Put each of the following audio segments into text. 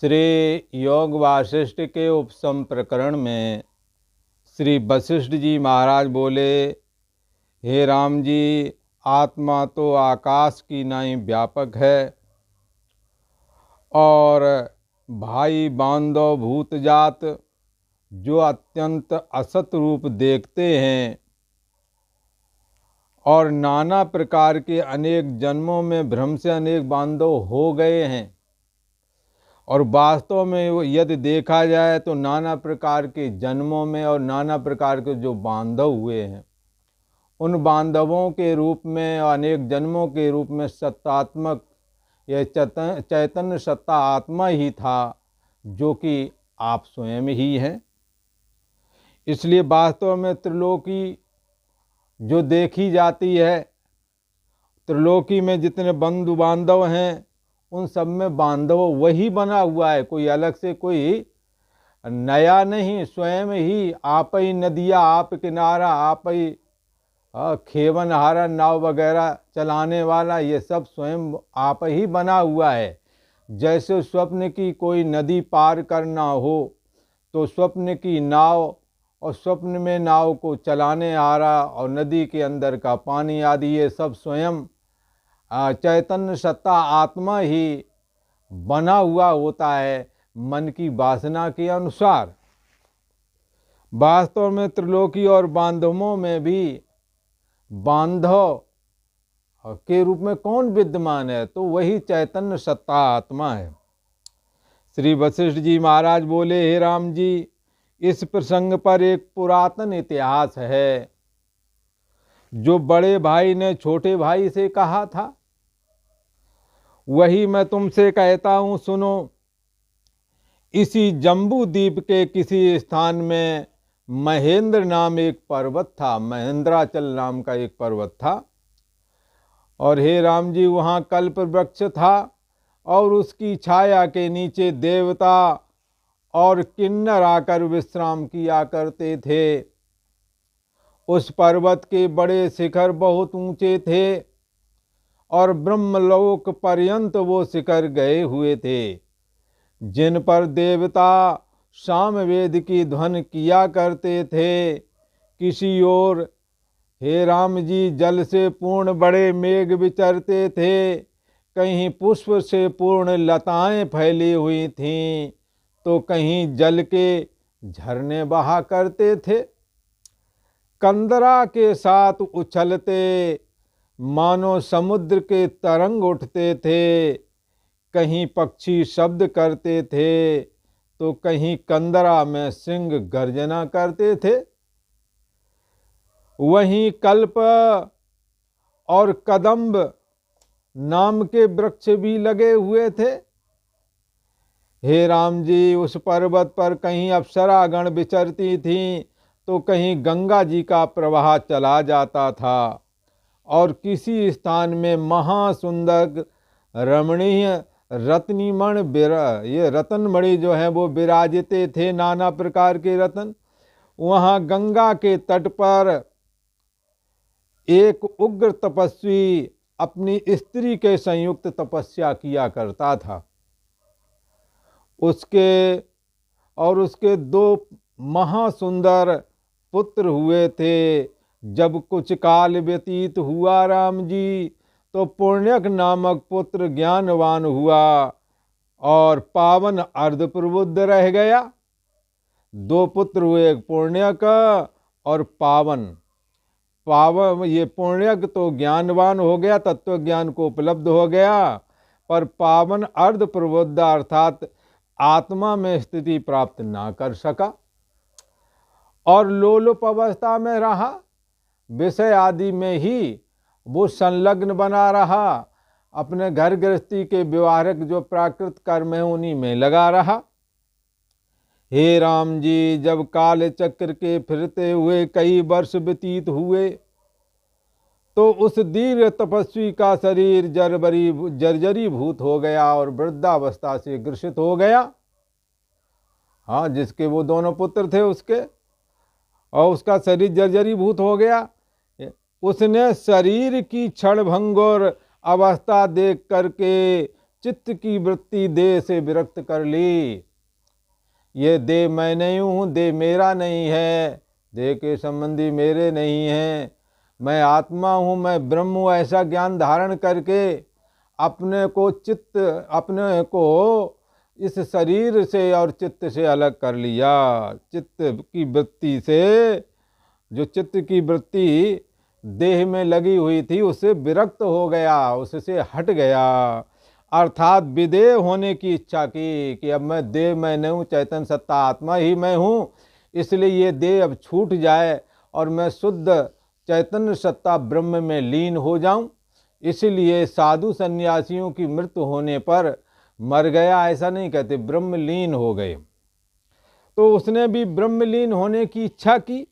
श्री योग वासिष्ठ के उपसम प्रकरण में श्री वशिष्ठ जी महाराज बोले, हे राम जी, आत्मा तो आकाश की नाई व्यापक है और भाई बांधव भूत जात जो अत्यंत असत रूप देखते हैं और नाना प्रकार के अनेक जन्मों में भ्रम से अनेक बांधव हो गए हैं और वास्तव में यदि देखा जाए तो नाना प्रकार के जन्मों में और नाना प्रकार के जो बांधव हुए हैं उन बांधवों के रूप में और अनेक जन्मों के रूप में सत्तात्मक यह चैतन्य सत्ता आत्मा ही था जो कि आप स्वयं ही हैं। इसलिए वास्तव में त्रिलोकी जो देखी जाती है, त्रिलोकी में जितने बंधु बांधव हैं उन सब में बांधव वही बना हुआ है, कोई अलग से कोई नया नहीं। स्वयं ही आप ही नदिया, आप किनारा, आप ही खेवन हारा नाव वगैरह चलाने वाला, ये सब स्वयं आप ही बना हुआ है। जैसे स्वप्न की कोई नदी पार करना हो तो स्वप्न की नाव और स्वप्न में नाव को चलाने हारा और नदी के अंदर का पानी आदि ये सब स्वयं चैतन्य सत्ता आत्मा ही बना हुआ होता है मन की वासना के अनुसार। वास्तव में त्रिलोकी और बांधवों में भी बांधव के रूप में कौन विद्यमान है, तो वही चैतन्य सत्ता आत्मा है। श्री वशिष्ठ जी महाराज बोले, हे राम जी, इस प्रसंग पर एक पुरातन इतिहास है जो बड़े भाई ने छोटे भाई से कहा था, वही मैं तुमसे कहता हूँ, सुनो। इसी जम्बू द्वीप के किसी स्थान में महेंद्र नाम एक पर्वत था, महेंद्राचल नाम का एक पर्वत था। और हे राम जी, वहाँ कल्प वृक्ष था और उसकी छाया के नीचे देवता और किन्नर आकर विश्राम किया करते थे। उस पर्वत के बड़े शिखर बहुत ऊंचे थे और ब्रह्मलोक पर्यंत वो शिखर गए हुए थे, जिन पर देवता सामवेद की ध्वनि किया करते थे। किसी ओर हे राम जी जल से पूर्ण बड़े मेघ विचरते थे, कहीं पुष्प से पूर्ण लताएं फैली हुई थीं तो कहीं जल के झरने बहा करते थे। कंदरा के साथ उछलते मानो समुद्र के तरंग उठते थे, कहीं पक्षी शब्द करते थे तो कहीं कंदरा में सिंह गर्जना करते थे। वहीं कल्प और कदम्ब नाम के वृक्ष भी लगे हुए थे। हे राम जी, उस पर्वत पर कहीं अप्सरागण विचरती थीं तो कहीं गंगा जी का प्रवाह चला जाता था और किसी स्थान में महासुंदर रमणीय रत्नीमण ये रतनमणि जो है वो विराजते थे, नाना प्रकार के रतन। वहाँ गंगा के तट पर एक उग्र तपस्वी अपनी स्त्री के संयुक्त तपस्या किया करता था। उसके दो महासुंदर पुत्र हुए थे। जब कुछ काल व्यतीत हुआ राम जी, तो पुण्यक नामक पुत्र ज्ञानवान हुआ और पावन अर्धप्रबुद्ध रह गया। दो पुत्र हुए, एक पुण्यक और पावन। ये पुण्यक तो ज्ञानवान हो गया, तत्व ज्ञान को उपलब्ध हो गया, पर पावन अर्धप्रबुद्ध अर्थात आत्मा में स्थिति प्राप्त ना कर सका और लोलुप अवस्था में रहा। विषय आदि में ही वो संलग्न बना रहा, अपने घर गृहस्थी के व्यवहारिक जो प्राकृत कर्म है उन्हीं में लगा रहा। हे राम जी, जब काल चक्र के फिरते हुए कई वर्ष व्यतीत हुए तो उस दीर्घ तपस्वी का शरीर जर्जरी भूत हो गया और वृद्धावस्था से ग्रसित हो गया। हाँ, जिसके वो दोनों पुत्र थे उसके, और उसका शरीर जर्जरी भूत हो गया। उसने शरीर की क्षणभंगुर अवस्था देख करके चित्त की वृत्ति देह से विरक्त कर ली। ये देह मैं नहीं हूँ, देह मेरा नहीं है, देह के संबंधी मेरे नहीं हैं, मैं आत्मा हूँ, मैं ब्रह्म हूँ, ऐसा ज्ञान धारण करके अपने को इस शरीर से और चित्त से अलग कर लिया। चित्त की वृत्ति से, जो चित्त की वृत्ति देह में लगी हुई थी, उससे विरक्त हो गया, उससे हट गया। अर्थात विदेह होने की इच्छा की कि अब मैं देह मैं नहीं हूँ, चैतन्य सत्ता आत्मा ही मैं हूँ, इसलिए ये देह अब छूट जाए और मैं शुद्ध चैतन्य सत्ता ब्रह्म में लीन हो जाऊं। इसलिए साधु सन्यासियों की मृत्यु होने पर मर गया ऐसा नहीं कहते, ब्रह्मलीन हो गए। तो उसने भी ब्रह्मलीन होने की इच्छा की।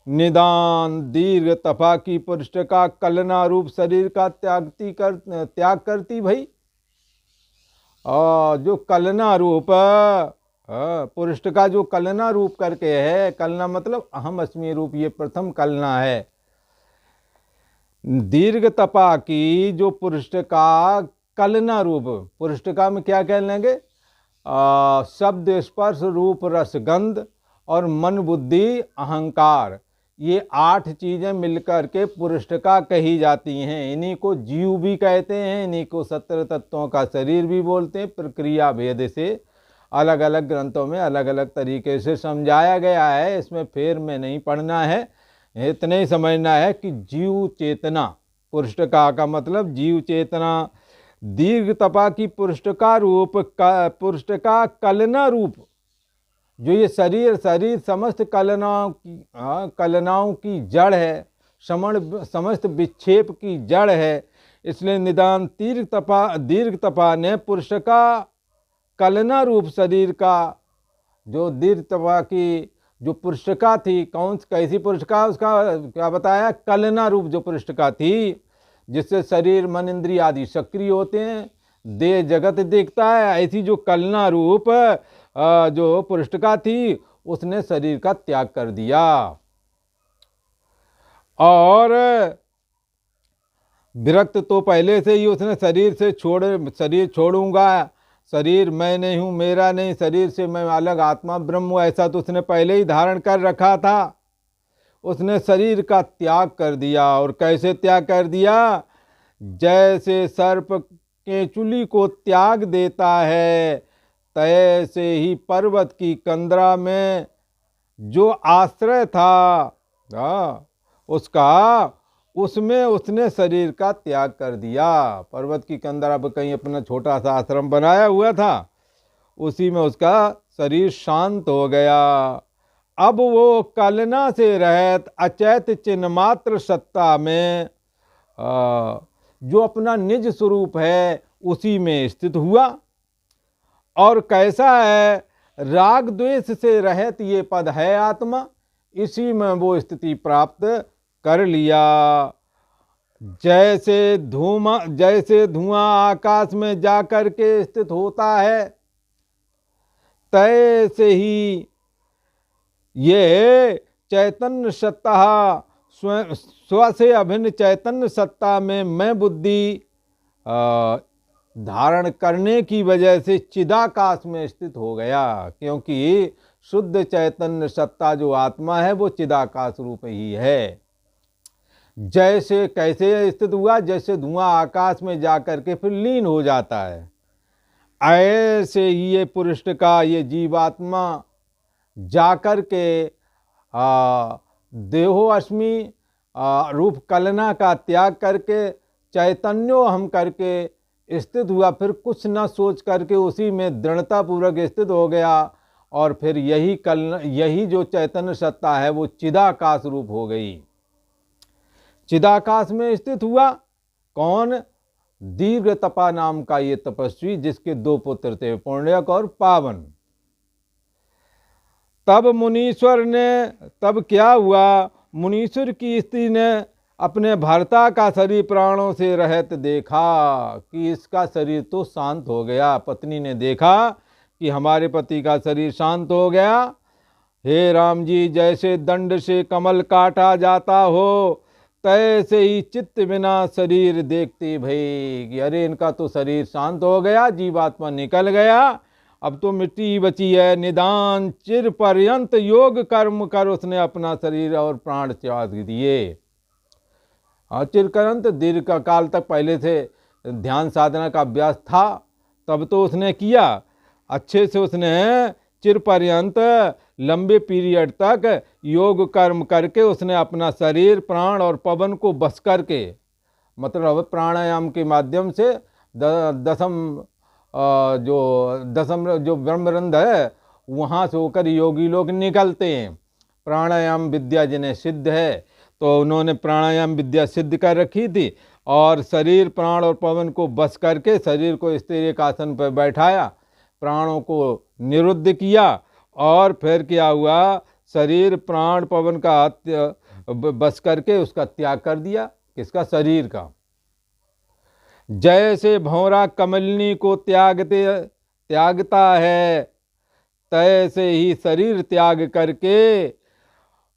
निदान दीर्घ तपा की पुरुष का कलना रूप शरीर का त्याग करती भई। और जो कलना रूप पुरुष का जो कलना रूप करके है, कलना मतलब अहम अस्मि रूप, ये प्रथम कलना है। दीर्घ तपा की जो पुरुष का कलना रूप, पुरुष का में क्या कह लेंगे, शब्द स्पर्श रूप रस गंध और मन बुद्धि अहंकार, ये 8 चीजें मिलकर के पुरुष का कही जाती हैं। इन्हीं को जीव भी कहते हैं, इन्हीं को 17 तत्वों का शरीर भी बोलते हैं। प्रक्रिया भेद से अलग अलग ग्रंथों में अलग अलग तरीके से समझाया गया है, इसमें फेर में नहीं पढ़ना है, इतने ही समझना है कि जीव चेतना, पुरुष का मतलब जीव चेतना। दीर्घ तपा की पुरुष का रूप, पुरुष का कलना रूप, जो ये शरीर समस्त कलनाओं की जड़ है, समस्त विक्षेप की जड़ है। इसलिए निदान दीर्घ तपा ने पुरुष का कलना रूप शरीर का, जो दीर्घ तपा की जो पुरुष का थी, कैसी पुरुष का, उसका क्या बताया, कलना रूप जो पुरुष का थी, जिससे शरीर मन इंद्रिय आदि सक्रिय होते हैं, देह जगत दिखता है, ऐसी जो कलना रूप जो पुरुष का थी, उसने शरीर का त्याग कर दिया। और विरक्त तो पहले से ही उसने शरीर छोड़ूंगा, शरीर मैं नहीं हूँ, मेरा नहीं, शरीर से मैं अलग आत्मा ब्रह्म हूँ, ऐसा तो उसने पहले ही धारण कर रखा था। उसने शरीर का त्याग कर दिया। और कैसे त्याग कर दिया, जैसे सर्प केंचुली को त्याग देता है, तैसे ही पर्वत की कंदरा में जो आश्रय था उसमें उसने शरीर का त्याग कर दिया। पर्वत की कंदरा पर कहीं अपना छोटा सा आश्रम बनाया हुआ था, उसी में उसका शरीर शांत हो गया। अब वो कलना से रहित अचैत चिन्ह मात्र सत्ता में जो अपना निज स्वरूप है उसी में स्थित हुआ। और कैसा है, राग द्वेष से रहित ये पद है आत्मा, इसी में वो स्थिति प्राप्त कर लिया। जैसे धुआं आकाश में जाकर के स्थित होता है, तैसे ही ये चैतन्य सत्ता स्व से अभिन्न चैतन्य सत्ता में मैं बुद्धि धारण करने की वजह से चिदाकाश में स्थित हो गया। क्योंकि शुद्ध चैतन्य सत्ता जो आत्मा है वो चिदाकाश रूप ही है। जैसे कैसे स्थित हुआ, जैसे धुआं आकाश में जाकर के फिर लीन हो जाता है, ऐसे ही ये पुरुष का ये जीवात्मा जाकर के देहो अस्मि रूप कलना का त्याग करके चैतन्यो हम करके स्थित हुआ। फिर कुछ न सोच करके उसी में दृढ़ता पूर्वक स्थित हो गया। और फिर यही जो चैतन्य सत्ता है वो चिदाकाश रूप हो गई। चिदाकाश में स्थित हुआ कौन, दीर्घ तपा नाम का ये तपस्वी, जिसके 2 पुत्र थे, पुण्यक और पावन। तब क्या हुआ, मुनीश्वर की स्त्री ने अपने भर्ता का शरीर प्राणों से रहित देखा कि इसका शरीर तो शांत हो गया। पत्नी ने देखा कि हमारे पति का शरीर शांत हो गया। हे राम जी, जैसे दंड से कमल काटा जाता हो, तैसे ही चित्त बिना शरीर देखते भई, कि अरे इनका तो शरीर शांत हो गया, जीवात्मा निकल गया, अब तो मिट्टी ही बची है। निदान चिर पर्यंत योग कर्म कर उसने अपना शरीर और प्राण त्याग दिए। चिरकरंत दीर्घ काल तक पहले से ध्यान साधना का अभ्यास था, तब तो उसने किया अच्छे से, उसने चिर पर्यंत लंबे पीरियड तक योग कर्म करके उसने अपना शरीर प्राण और पवन को बस करके, मतलब प्राणायाम के माध्यम से दसम जो ब्रह्मरंध्र है वहाँ से होकर योगी लोग निकलते हैं। प्राणायाम विद्या जिन्हें सिद्ध है, तो उन्होंने प्राणायाम विद्या सिद्ध कर रखी थी और शरीर प्राण और पवन को बस करके शरीर को स्थिर एक आसन पर बैठाया, प्राणों को निरुद्ध किया और फिर क्या हुआ, शरीर प्राण पवन का बस करके उसका त्याग कर दिया। किसका? शरीर का। जैसे भंवरा कमलिनी को त्यागता है, तैसे ही शरीर त्याग करके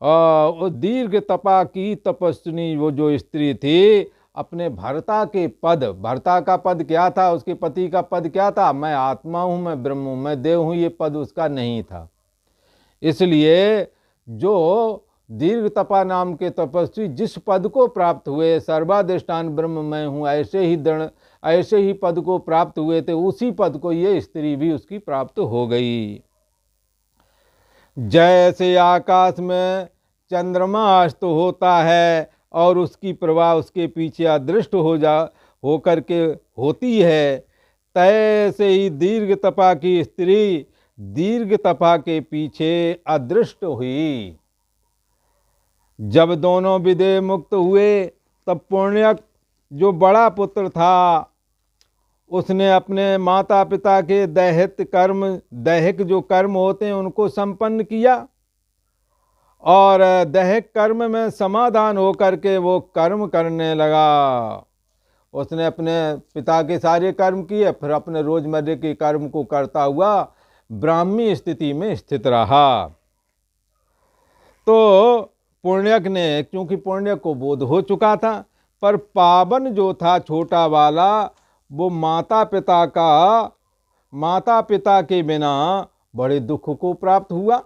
उस दीर्घ तपा की तपस्विनी वो जो स्त्री थी, अपने भर्ता के पद, भर्ता का पद क्या था, उसके पति का पद क्या था, मैं आत्मा हूँ, मैं ब्रह्म हूँ, मैं देव हूँ, ये पद उसका नहीं था। इसलिए जो दीर्घ तपा नाम के तपस्वी जिस पद को प्राप्त हुए, सर्वाधिष्ठान ब्रह्म मैं हूँ, ऐसे ही पद को प्राप्त हुए थे, उसी पद को ये स्त्री भी उसकी प्राप्त हो गई। जैसे आकाश में चंद्रमा अस्त होता है और उसकी प्रभा उसके पीछे अदृष्ट हो करके होती है, तैसे ही दीर्घ तपा की स्त्री दीर्घ तपा के पीछे अदृष्ट हुई। जब दोनों विदेह मुक्त हुए, तब पुण्यक जो बड़ा पुत्र था, उसने अपने माता पिता के दैहिक जो कर्म होते हैं उनको संपन्न किया और दैहिक कर्म में समाधान होकर के वो कर्म करने लगा। उसने अपने पिता के सारे कर्म किए, फिर अपने रोजमर्रे के कर्म को करता हुआ ब्राह्मी स्थिति में स्थित रहा। तो पुण्यक ने, क्योंकि पुण्यक को बोध हो चुका था, पर पावन जो था छोटा वाला, वो माता पिता के बिना बड़े दुख को प्राप्त हुआ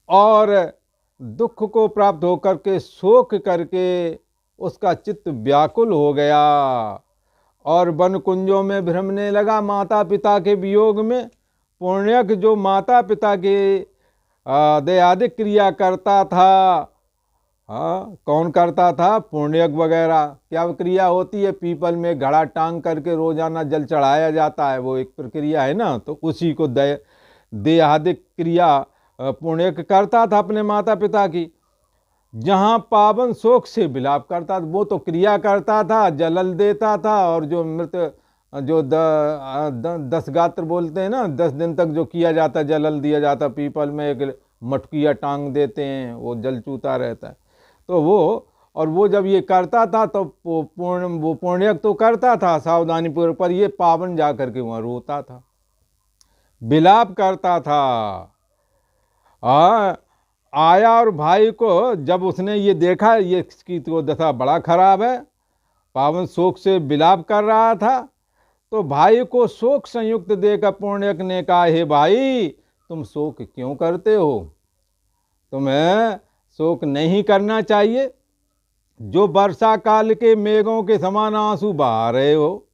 और दुख को प्राप्त होकर के शोक करके उसका चित्त व्याकुल हो गया और वन कुंजों में भ्रमने लगा माता पिता के वियोग में। पुण्यक जो माता पिता के दयादिक क्रिया करता था, कौन करता था? पुण्यक वगैरह। क्या क्रिया होती है? पीपल में घड़ा टांग करके रोजाना जल चढ़ाया जाता है, वो एक प्रक्रिया है ना, तो उसी को देहादिक क्रिया पुण्यक करता था अपने माता पिता की। जहाँ पावन शोक से विलाप करता था, वो तो क्रिया करता था, जलल देता था, और जो मृत जो 10 गात्र बोलते हैं ना, 10 दिन तक जो किया जाता, जलल दिया जाता, पीपल में एक मटकिया टांग देते हैं, वो जल चूता रहता है। तो वो जब ये करता था तो वो पुण्यक तो करता था सावधानी पूर्वक, पर ये पावन जा करके वहाँ रोता था, विलाप करता था। आया और भाई को जब उसने ये देखा, ये इसकी तो दशा बड़ा खराब है, पावन शोक से विलाप कर रहा था, तो भाई को शोक संयुक्त देकर पुण्यक ने कहा, हे भाई, तुम शोक क्यों करते हो? तुम्हें शोक नहीं करना चाहिए। जो वर्षा काल के मेघों के समान आंसू बहा रहे हो,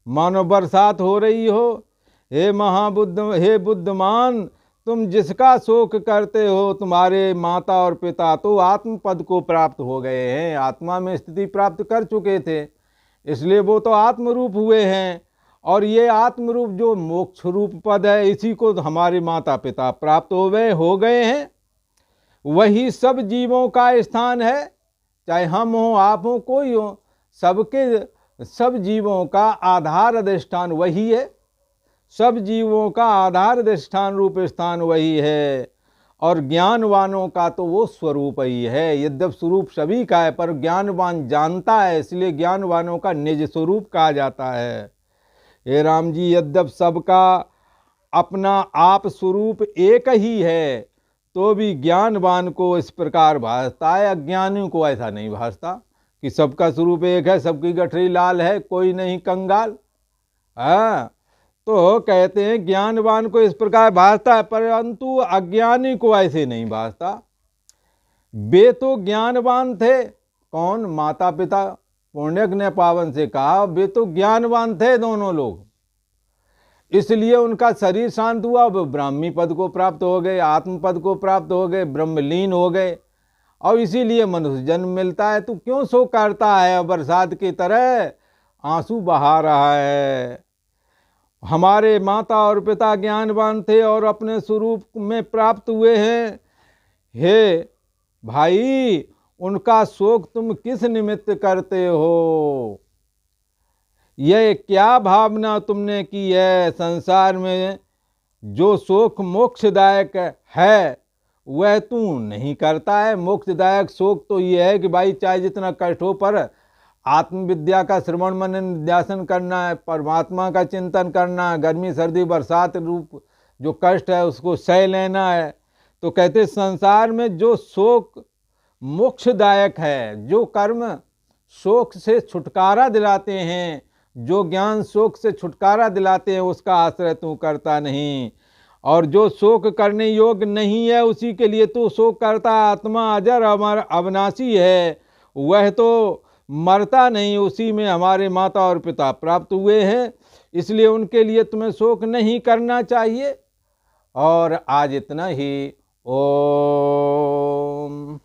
मानो बरसात हो रही हो। हे बुद्धमान, तुम जिसका शोक करते हो, तुम्हारे माता और पिता तो आत्म पद को प्राप्त हो गए हैं, आत्मा में स्थिति प्राप्त कर चुके थे, इसलिए वो तो आत्मरूप हुए हैं। और ये आत्मरूप जो मोक्ष रूप पद है, इसी को हमारे माता पिता प्राप्त हो गए हैं। वही सब जीवों का स्थान है, चाहे हम हो, आप हो, कोई हो, सब जीवों का आधार अधिष्ठान वही है। सब जीवों का आधार अधिष्ठान रूप स्थान वही है। और ज्ञानवानों का तो वो स्वरूप ही है। यद्यप स्वरूप सभी का है, पर ज्ञानवान जानता है, इसलिए ज्ञानवानों का निज स्वरूप कहा जाता है। हे राम जी, यद्यप सबका अपना आप स्वरूप एक ही है, तो भी ज्ञानवान को इस प्रकार भासता है, अज्ञानियों को ऐसा नहीं भासता कि सबका स्वरूप एक है, सबकी गठरी लाल है, कोई नहीं कंगाल। हाँ, तो कहते हैं ज्ञानवान को इस प्रकार भासता है, परंतु अज्ञानी को ऐसे नहीं भासता। वे तो ज्ञानवान थे, कौन? माता पिता पुण्यक ने पावन से कहा, वे तो ज्ञानवान थे दोनों लोग, इसलिए उनका शरीर शांत हुआ, वो ब्राह्मी पद को प्राप्त हो गए, आत्म पद को प्राप्त हो गए, ब्रह्मलीन हो गए, और इसीलिए मनुष्य जन्म मिलता है। तू क्यों शोक करता है? बरसात की तरह आंसू बहा रहा है। हमारे माता और पिता ज्ञानवान थे और अपने स्वरूप में प्राप्त हुए हैं। हे भाई, उनका शोक तुम किस निमित्त करते हो? यह क्या भावना तुमने की है? संसार में जो शोक मोक्षदायक है वह तू नहीं करता है। मोक्षदायक शोक तो यह है कि भाई चाहे जितना कष्ट हो, पर आत्मविद्या का श्रवण मनन निध्यासन करना है, परमात्मा का चिंतन करना है, गर्मी सर्दी बरसात रूप जो कष्ट है उसको सह लेना है। तो कहते संसार में जो शोक मोक्षदायक है, जो कर्म शोक से छुटकारा दिलाते हैं, जो ज्ञान शोक से छुटकारा दिलाते हैं, उसका आश्रय तू करता नहीं। और जो शोक करने योग्य नहीं है उसी के लिए तू शोक करता। आत्मा अजर अमर अविनाशी है, वह तो मरता नहीं, उसी में हमारे माता और पिता प्राप्त हुए हैं, इसलिए उनके लिए तुम्हें शोक नहीं करना चाहिए। और आज इतना ही। ओम।